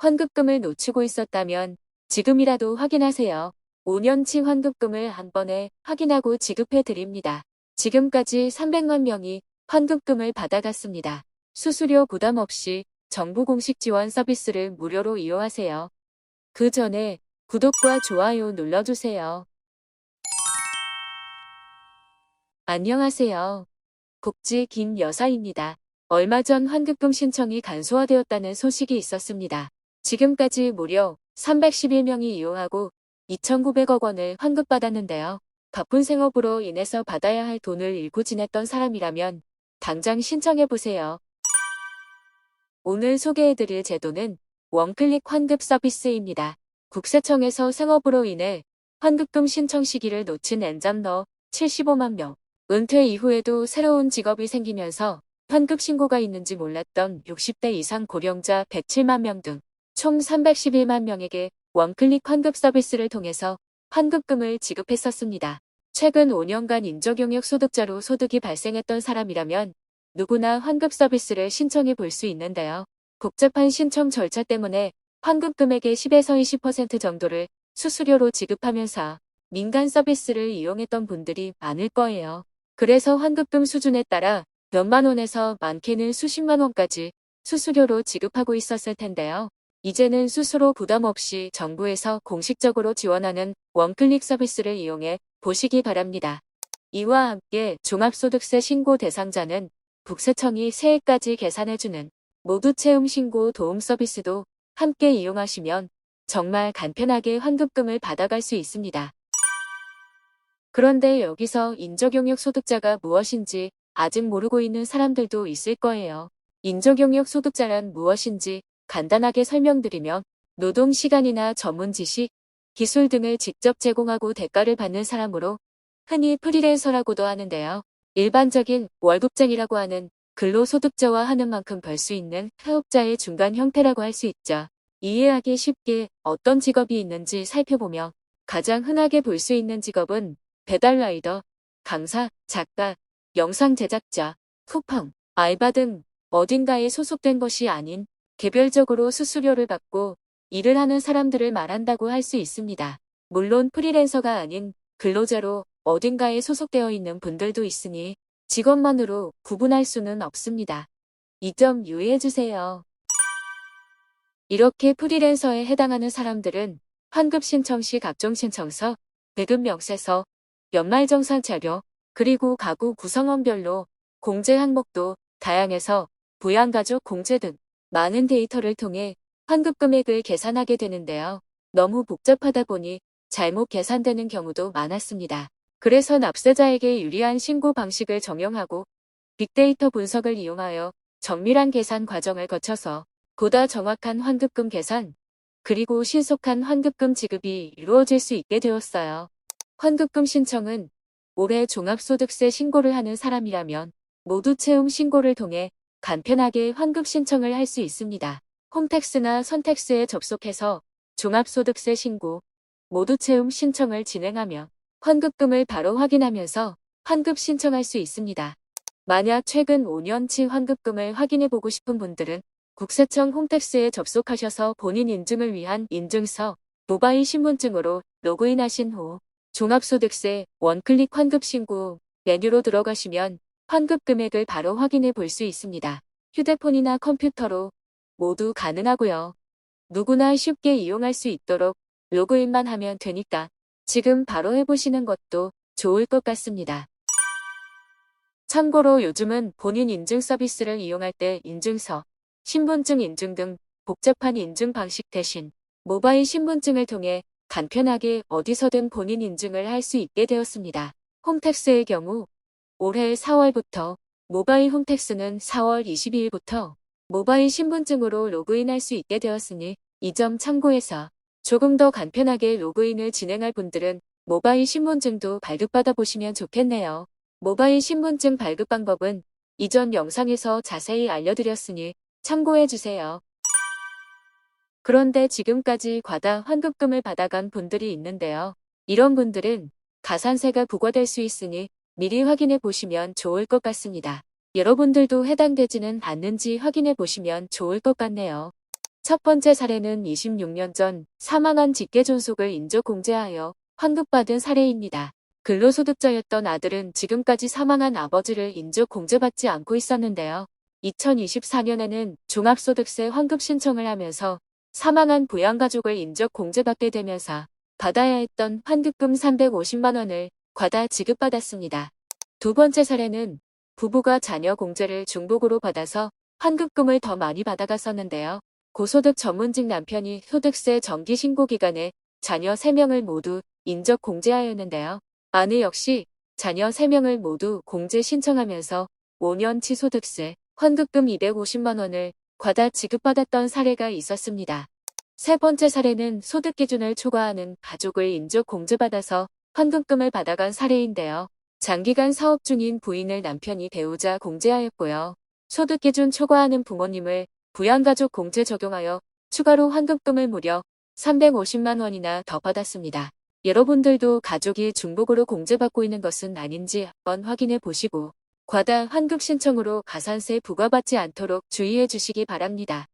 환급금을 놓치고 있었다면 지금이라도 확인하세요. 5년치 환급금을 한 번에 확인하고 지급해 드립니다. 지금까지 300만 명이 환급금을 받아갔습니다. 수수료 부담 없이 정부 공식 지원 서비스를 무료로 이용하세요. 그 전에 구독과 좋아요 눌러주세요. 안녕하세여. 복지 김 여사입니다. 얼마 전 환급금 신청이 간소화되었다는 소식이 있었습니다. 지금까지 무려 311명이 이용하고 2,900억 원을 환급받았는데요. 바쁜 생업으로 인해서 받아야 할 돈을 잃고 지냈던 사람이라면 당장 신청해보세요. 오늘 소개해드릴 제도는 원클릭 환급 서비스입니다. 국세청에서 생업으로 인해 환급금 신청 시기를 놓친 엔잡러 75만 명, 은퇴 이후에도 새로운 직업이 생기면서 환급 신고가 있는지 몰랐던 60대 이상 고령자 107만 명 등 총 311만 명에게 원클릭 환급 서비스를 통해서 환급금을 지급했었습니다. 최근 5년간 인저경력 소득자로 소득이 발생했던 사람이라면 누구나 환급 서비스를 신청해 볼 수 있는데요. 복잡한 신청 절차 때문에 환급 금액의 10에서 20% 정도를 수수료로 지급하면서 민간 서비스를 이용했던 분들이 많을 거예요. 그래서 환급금 수준에 따라 몇만 원에서 많게는 수십만 원까지 수수료로 지급하고 있었을 텐데요. 이제는 스스로 부담 없이 정부에서 공식적으로 지원하는 원클릭 서비스를 이용해 보시기 바랍니다. 이와 함께 종합소득세 신고 대상자는 국세청이 세액까지 계산해주는 모두 채움 신고 도움 서비스도 함께 이용하시면 정말 간편하게 환급금을 받아갈 수 있습니다. 그런데 여기서 인저경력 소득자가 무엇인지 아직 모르고 있는 사람들도 있을 거예요. 인저경력 소득자란 무엇인지 간단하게 설명드리면 노동시간이나 전문 지식, 기술 등을 직접 제공하고 대가를 받는 사람으로 흔히 프리랜서라고도 하는데요. 일반적인 월급쟁이라고 하는 근로소득자와 하는 만큼 벌 수 있는 사업자의 중간 형태라고 할 수 있죠. 이해하기 쉽게 어떤 직업이 있는지 살펴보며 가장 흔하게 볼 수 있는 직업은 배달라이더, 강사, 작가, 영상 제작자, 쿠팡, 알바 등 어딘가에 소속된 것이 아닌 개별적으로 수수료를 받고 일을 하는 사람들을 말한다고 할 수 있습니다. 물론 프리랜서가 아닌 근로자로 어딘가에 소속되어 있는 분들도 있으니 직업만으로 구분할 수는 없습니다. 이 점 유의해주세요. 이렇게 프리랜서에 해당하는 사람들은 환급 신청 시 각종 신청서, 대금 명세서, 연말정산 자료, 그리고 가구 구성원별로 공제 항목도 다양해서 부양가족 공제 등 많은 데이터를 통해 환급 금액을 계산하게 되는데요. 너무 복잡하다 보니 잘못 계산되는 경우도 많았습니다. 그래서 납세자에게 유리한 신고 방식을 정형하고 빅데이터 분석을 이용하여 정밀한 계산 과정을 거쳐서 보다 정확한 환급금 계산, 그리고 신속한 환급금 지급이 이루어질 수 있게 되었어요. 환급금 신청은 올해 종합소득세 신고를 하는 사람이라면 모두 채움 신고를 통해 간편하게 환급 신청을 할 수 있습니다. 홈택스나 선택스에 접속해서 종합소득세 신고, 모두 채움 신청을 진행하며 환급금을 바로 확인하면서 환급 신청할 수 있습니다. 만약 최근 5년치 환급금을 확인해보고 싶은 분들은 국세청 홈택스에 접속하셔서 본인 인증을 위한 인증서, 모바일 신분증으로 로그인하신 후 종합소득세 원클릭 환급 신고 메뉴로 들어가시면 환급 금액을 바로 확인해 볼 수 있습니다. 휴대폰이나 컴퓨터로 모두 가능하고요. 누구나 쉽게 이용할 수 있도록 로그인만 하면 되니까 지금 바로 해보시는 것도 좋을 것 같습니다. 참고로 요즘은 본인 인증 서비스를 이용할 때 인증서, 신분증 인증 등 복잡한 인증 방식 대신 모바일 신분증을 통해 간편하게 어디서든 본인 인증을 할 수 있게 되었습니다. 홈택스의 경우 올해 4월부터, 모바일 홈택스는 4월 22일부터 모바일 신분증으로 로그인할 수 있게 되었으니 이 점 참고해서 조금 더 간편하게 로그인을 진행할 분들은 모바일 신분증도 발급받아 보시면 좋겠네요. 모바일 신분증 발급 방법은 이전 영상에서 자세히 알려드렸으니 참고해주세요. 그런데 지금까지 과다 환급금을 받아간 분들이 있는데요. 이런 분들은 가산세가 부과될 수 있으니 미리 확인해 보시면 좋을 것 같습니다. 여러분들도 해당되지는 않는지 확인해 보시면 좋을 것 같네요. 첫 번째 사례는 26년 전 사망한 직계존속을 인적 공제하여 환급받은 사례입니다. 근로소득자였던 아들은 지금까지 사망한 아버지를 인적 공제받지 않고 있었는데요. 2024년에는 종합소득세 환급 신청을 하면서 사망한 부양가족을 인적 공제받게 되면서 받아야 했던 환급금 350만 원을 과다 지급받았습니다. 두 번째 사례는 부부가 자녀 공제를 중복으로 받아서 환급금을 더 많이 받아갔었는데요. 고소득 전문직 남편이 소득세 정기 신고 기간에 자녀 3명을 모두 인적 공제하였는데요. 아내 역시 자녀 3명을 모두 공제 신청하면서 5년치 소득세, 환급금 250만 원을 과다 지급받았던 사례가 있었습니다. 세 번째 사례는 소득 기준을 초과하는 가족을 인적 공제받아서 환급금을 받아간 사례인데요. 장기간 사업 중인 부인을 남편이 배우자 공제하였고요. 소득 기준 초과하는 부모님을 부양가족 공제 적용하여 추가로 환급금을 무려 350만 원이나 더 받았습니다. 여러분들도 가족이 중복으로 공제받고 있는 것은 아닌지 한번 확인해 보시고 과다 환급 신청으로 가산세 부과받지 않도록 주의해 주시기 바랍니다.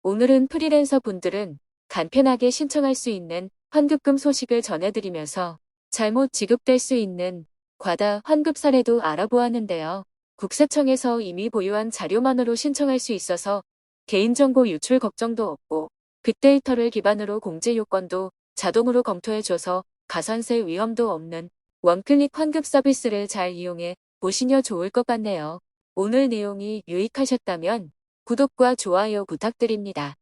오늘은 프리랜서 분들은 간편하게 신청할 수 있는 환급금 소식을 전해드리면서 잘못 지급될 수 있는 과다 환급 사례도 알아보았는데요. 국세청에서 이미 보유한 자료만으로 신청할 수 있어서 개인정보 유출 걱정도 없고 빅데이터를 기반으로 공제 요건도 자동으로 검토해줘서 가산세 위험도 없는 원클릭 환급 서비스를 잘 이용해 보시면 좋을 것 같네요. 오늘 내용이 유익하셨다면 구독과 좋아요 부탁드립니다.